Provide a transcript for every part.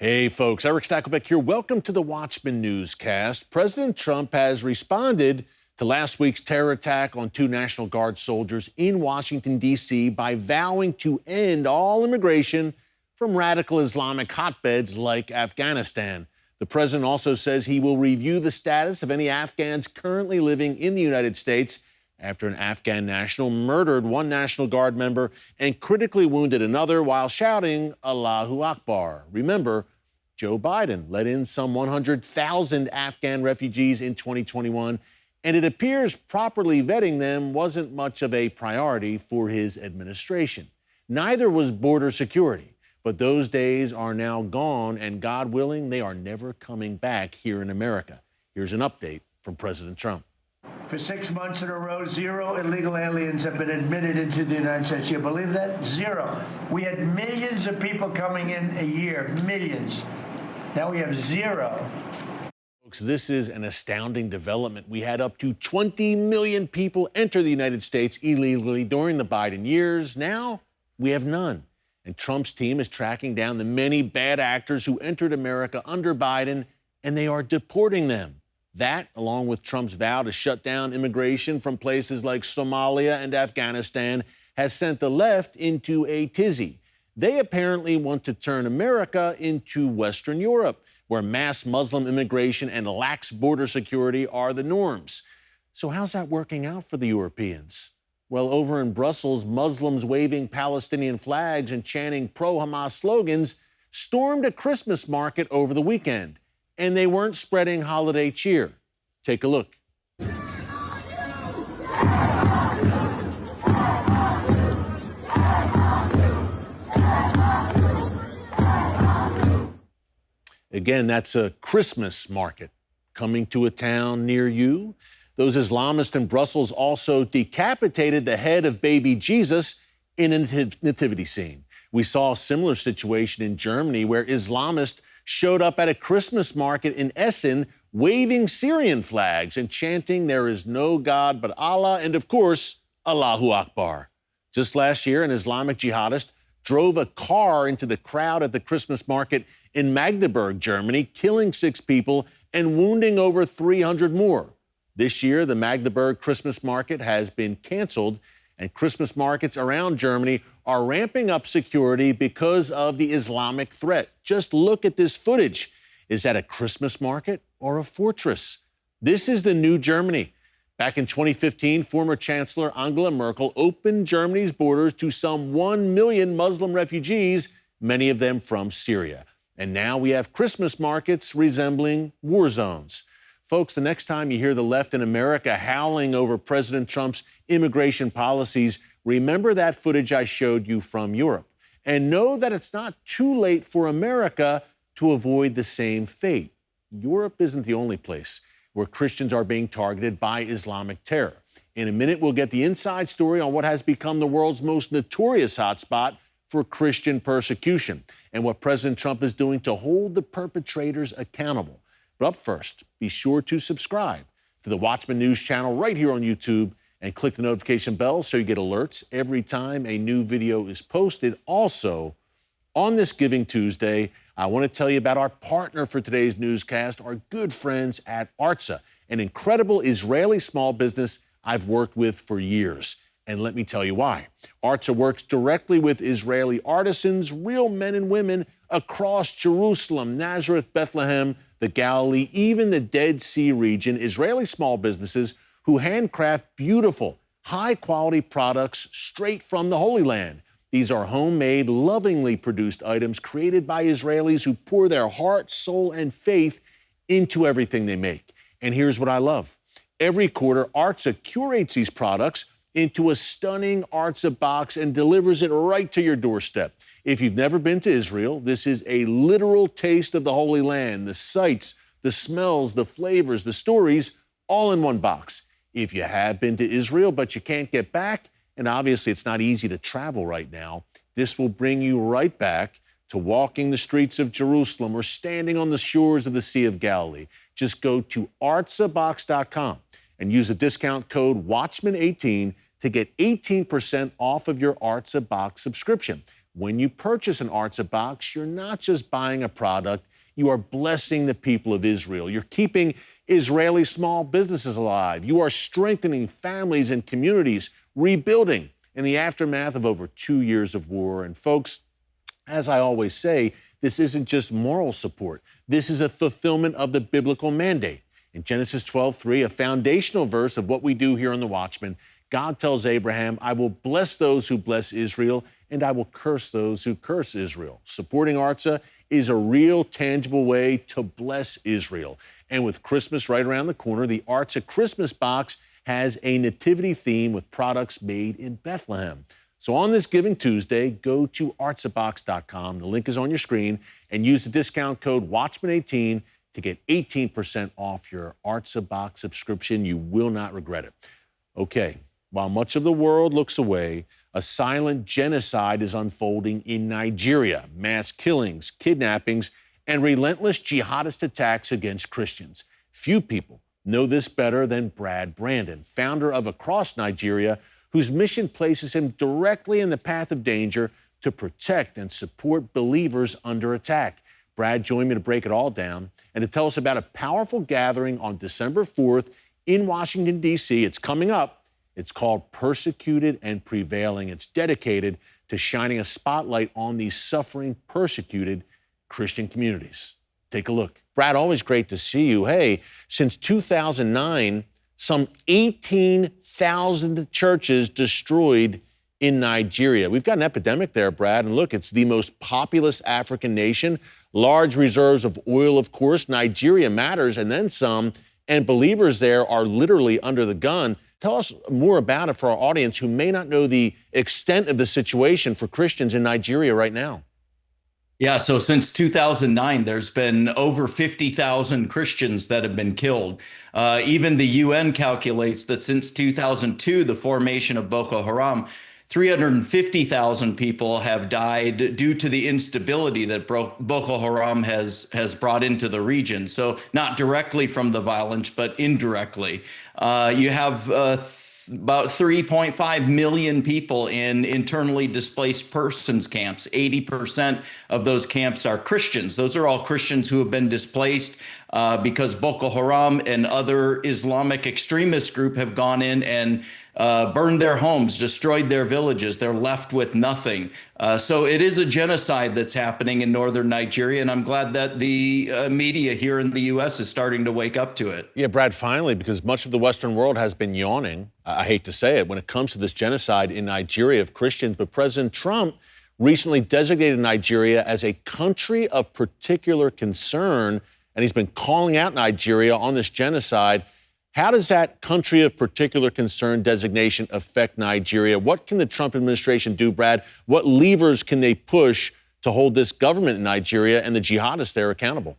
Hey, folks, Eric Stacklebeck here. Welcome to the Watchman Newscast. President Trump has responded to last week's terror attack on 2 National Guard soldiers in Washington, D.C. by vowing to end all immigration from radical Islamic hotbeds like Afghanistan. The president also says he will review the status of any Afghans currently living in the United States after an Afghan national murdered 1 National Guard member and critically wounded another while shouting Allahu Akbar. Remember, Joe Biden let in some 100,000 Afghan refugees in 2021, and it appears properly vetting them wasn't much of a priority for his administration. Neither was border security, but those days are now gone, and God willing, they are never coming back here in America. Here's an update from President Trump. For 6 months in a row, 0 illegal aliens have been admitted into the United States. You believe that? 0. We had millions of people coming in a year, millions. Now we have 0. Folks, this is an astounding development. We had up to 20 million people enter the United States illegally during the Biden years. Now we have none. And Trump's team is tracking down the many bad actors who entered America under Biden, and they are deporting them. That, along with Trump's vow to shut down immigration from places like Somalia and Afghanistan, has sent the left into a tizzy. They apparently want to turn America into Western Europe, where mass Muslim immigration and lax border security are the norms. So how's that working out for the Europeans? Well, over in Brussels, Muslims waving Palestinian flags and chanting pro-Hamas slogans stormed a Christmas market over the weekend. And they weren't spreading holiday cheer. Take a look. Again, that's a Christmas market coming to a town near you. Those Islamists in Brussels also decapitated the head of baby Jesus in a nativity scene. We saw a similar situation in Germany where Islamists showed up at a Christmas market in Essen waving Syrian flags and chanting, "There is no God but Allah," and of course, Allahu Akbar. Just last year, an Islamic jihadist drove a car into the crowd at the Christmas market in Magdeburg, Germany, killing 6 people and wounding over 300 more. This year, the Magdeburg Christmas market has been canceled, and Christmas markets around Germany are ramping up security because of the Islamic threat. Just look at this footage. Is that a Christmas market or a fortress? This is the new Germany. Back in 2015, former Chancellor Angela Merkel opened Germany's borders to some 1 million Muslim refugees, many of them from Syria. And now we have Christmas markets resembling war zones. Folks, the next time you hear the left in America howling over President Trump's immigration policies, remember that footage I showed you from Europe. And know that it's not too late for America to avoid the same fate. Europe isn't the only place where Christians are being targeted by Islamic terror. In a minute, we'll get the inside story on what has become the world's most notorious hotspot for Christian persecution and what President Trump is doing to hold the perpetrators accountable. But up first, be sure to subscribe to the Watchman News channel right here on YouTube and click the notification bell so you get alerts every time a new video is posted. Also, on this Giving Tuesday, I want to tell you about our partner for today's newscast, our good friends at Artza, an incredible Israeli small business I've worked with for years. And let me tell you why. Artza works directly with Israeli artisans, real men and women across Jerusalem, Nazareth, Bethlehem, the Galilee, even the Dead Sea region, Israeli small businesses who handcraft beautiful, high-quality products straight from the Holy Land. These are homemade, lovingly produced items created by Israelis who pour their heart, soul, and faith into everything they make. And here's what I love. Every quarter, Artza curates these products into a stunning Artza box and delivers it right to your doorstep. If you've never been to Israel, this is a literal taste of the Holy Land. The sights, the smells, the flavors, the stories, all in one box. If you have been to Israel but you can't get back, and obviously it's not easy to travel right now, this will bring you right back to walking the streets of Jerusalem or standing on the shores of the Sea of Galilee. Just go to artzabox.com and use the discount code WATCHMAN18 to get 18% off of your Artza box subscription. When you purchase an Artza box, you're not just buying a product, you are blessing the people of Israel. You're keeping Israeli small businesses alive. You are strengthening families and communities, rebuilding in the aftermath of over 2 years of war. And folks, as I always say, this isn't just moral support. This is a fulfillment of the biblical mandate. In Genesis 12:3, a foundational verse of what we do here on the Watchman, God tells Abraham, I will bless those who bless Israel, and I will curse those who curse Israel. Supporting Artza is a real, tangible way to bless Israel. And with Christmas right around the corner, the Artza Christmas box has a nativity theme with products made in Bethlehem. So on this Giving Tuesday, go to artzabox.com. The link is on your screen, and use the discount code Watchman18 to get 18% off your Artza box subscription. You will not regret it. Okay, while much of the world looks away, a silent genocide is unfolding in Nigeria. Mass killings, kidnappings, and relentless jihadist attacks against Christians. Few people know this better than Brad Brandon, founder of Across Nigeria, whose mission places him directly in the path of danger to protect and support believers under attack. Brad joined me to break it all down and to tell us about a powerful gathering on December 4th in Washington, D.C. It's coming up. It's called Persecuted and Prevailing. It's dedicated to shining a spotlight on these suffering, persecuted Christian communities. Take a look. Brad, always great to see you. Hey, since 2009, some 18,000 churches destroyed in Nigeria. We've got an epidemic there, Brad. And look, it's the most populous African nation, large reserves of oil, of course. Nigeria matters, and then some. And believers there are literally under the gun. Tell us more about it for our audience who may not know the extent of the situation for Christians in Nigeria right now. Yeah, so since 2009, there's been over 50,000 Christians that have been killed. Even the UN calculates that since 2002, the formation of Boko Haram, 350,000 people have died due to the instability that Boko Haram has brought into the region. So not directly from the violence, but indirectly. You have about 3.5 million people in internally displaced persons camps. 80% of those camps are Christians. Those are all Christians who have been displaced because Boko Haram and other Islamic extremist group have gone in and burned their homes, destroyed their villages. They're left with nothing. So it is a genocide that's happening in northern Nigeria, and I'm glad that the media here in the U.S. is starting to wake up to it. Yeah, Brad, finally, because much of the Western world has been yawning, I hate to say it, when it comes to this genocide in Nigeria of Christians. But President Trump recently designated Nigeria as a country of particular concern, and he's been calling out Nigeria on this genocide. How does that country of particular concern designation affect Nigeria? What can the Trump administration do, Brad? What levers can they push to hold this government in Nigeria and the jihadists there accountable?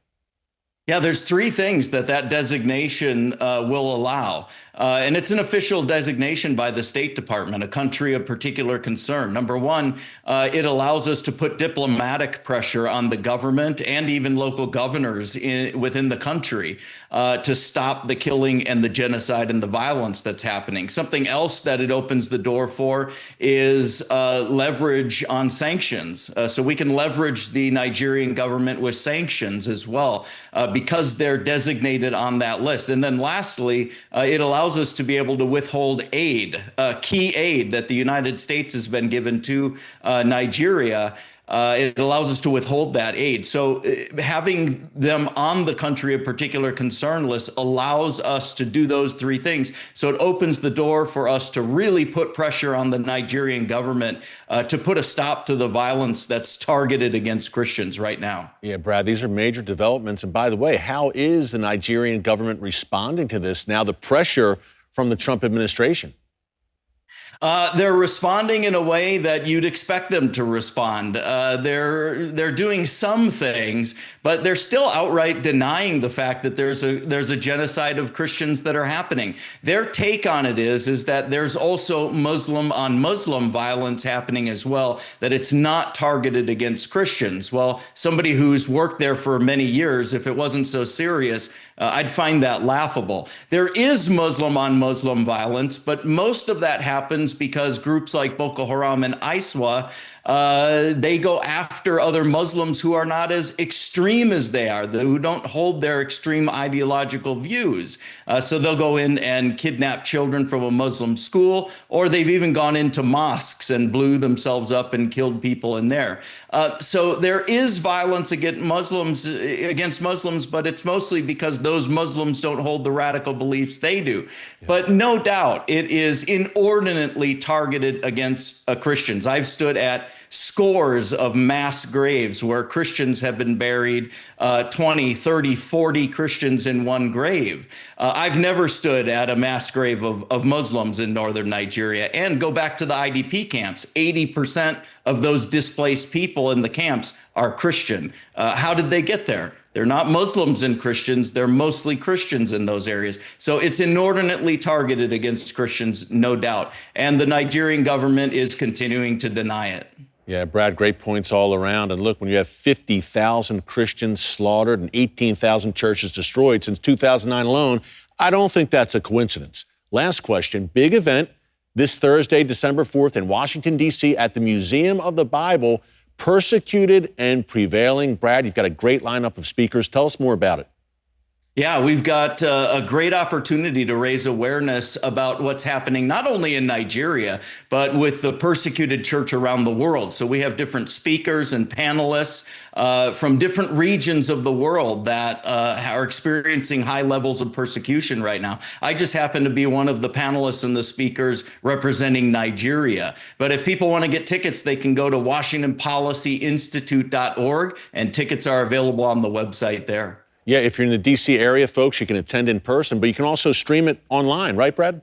Yeah, there's three things that designation will allow. And it's an official designation by the State Department, a country of particular concern. Number one, it allows us to put diplomatic pressure on the government and even local governors within the country to stop the killing and the genocide and the violence that's happening. Something else that it opens the door for is leverage on sanctions. So we can leverage the Nigerian government with sanctions as well because they're designated on that list. And then lastly, it allows us to be able to withhold aid, key aid that the United States has been given to Nigeria. It allows us to withhold that aid. So having them on the country of particular concern list allows us to do those three things. So it opens the door for us to really put pressure on the Nigerian government to put a stop to the violence that's targeted against Christians right now. Yeah, Brad, these are major developments. And by the way, how is the Nigerian government responding to this now, the pressure from the Trump administration? They're responding in a way that you'd expect them to respond. They're doing some things, but they're still outright denying the fact that there's a genocide of Christians that are happening. Their take on it is that there's also Muslim on Muslim violence happening as well, that it's not targeted against Christians. Well, somebody who's worked there for many years, if it wasn't so serious, I'd find that laughable. There is Muslim on Muslim violence, but most of that happens Muslims because groups like Boko Haram and ISWA, they go after other Muslims who are not as extreme as they are, who don't hold their extreme ideological views. So they'll go in and kidnap children from a Muslim school, or they've even gone into mosques and blew themselves up and killed people in there. So there is violence against Muslims, but it's mostly because those Muslims don't hold the radical beliefs they do. Yeah. But no doubt it is inordinately targeted against Christians. I've stood at scores of mass graves where Christians have been buried, 20, 30, 40 Christians in one grave. I've never stood at a mass grave of Muslims in northern Nigeria. And go back to the IDP camps. 80% of those displaced people in the camps are Christian. How did they get there? They're not Muslims and Christians. They're mostly Christians in those areas. So it's inordinately targeted against Christians, no doubt. And the Nigerian government is continuing to deny it. Yeah, Brad, great points all around. And look, when you have 50,000 Christians slaughtered and 18,000 churches destroyed since 2009 alone, I don't think that's a coincidence. Last question, big event this Thursday, December 4th in Washington, D.C. at the Museum of the Bible, Persecuted and Prevailing. Brad, you've got a great lineup of speakers. Tell us more about it. Yeah, we've got a great opportunity to raise awareness about what's happening, not only in Nigeria, but with the persecuted church around the world. So we have different speakers and panelists from different regions of the world that are experiencing high levels of persecution right now. I just happen to be one of the panelists and the speakers representing Nigeria. But if people want to get tickets, they can go to WashingtonPolicyInstitute.org, and tickets are available on the website there. Yeah, if you're in the D.C. area, folks, you can attend in person, but you can also stream it online, right, Brad?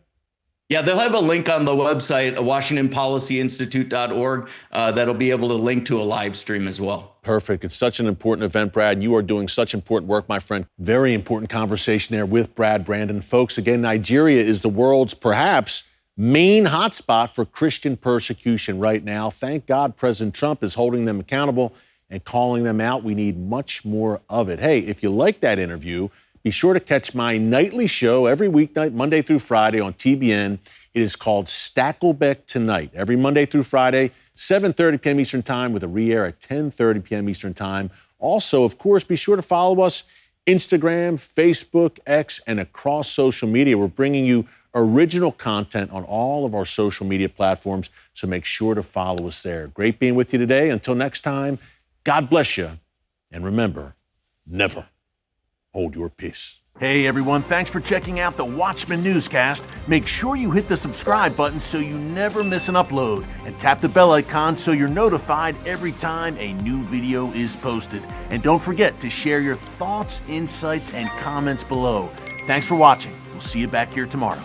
Yeah, they'll have a link on the website, WashingtonPolicyInstitute.org, that'll be able to link to a live stream as well. Perfect. It's such an important event, Brad. You are doing such important work, my friend. Very important conversation there with Brad Brandon. Folks, again, Nigeria is the world's perhaps main hotspot for Christian persecution right now. Thank God President Trump is holding them accountable and calling them out. We need much more of it. Hey, if you like that interview, be sure to catch my nightly show every weeknight, Monday through Friday on TBN. It is called Stacklebeck Tonight. Every Monday through Friday, 7:30 p.m. Eastern Time with a re-air at 10:30 p.m. Eastern Time. Also, of course, be sure to follow us Instagram, Facebook, X, and across social media. We're bringing you original content on all of our social media platforms, so make sure to follow us there. Great being with you today. Until next time, God bless you, and remember, never hold your peace. Hey everyone, thanks for checking out the Watchman Newscast. Make sure you hit the subscribe button so you never miss an upload, and tap the bell icon so you're notified every time a new video is posted. And don't forget to share your thoughts, insights, and comments below. Thanks for watching. We'll see you back here tomorrow.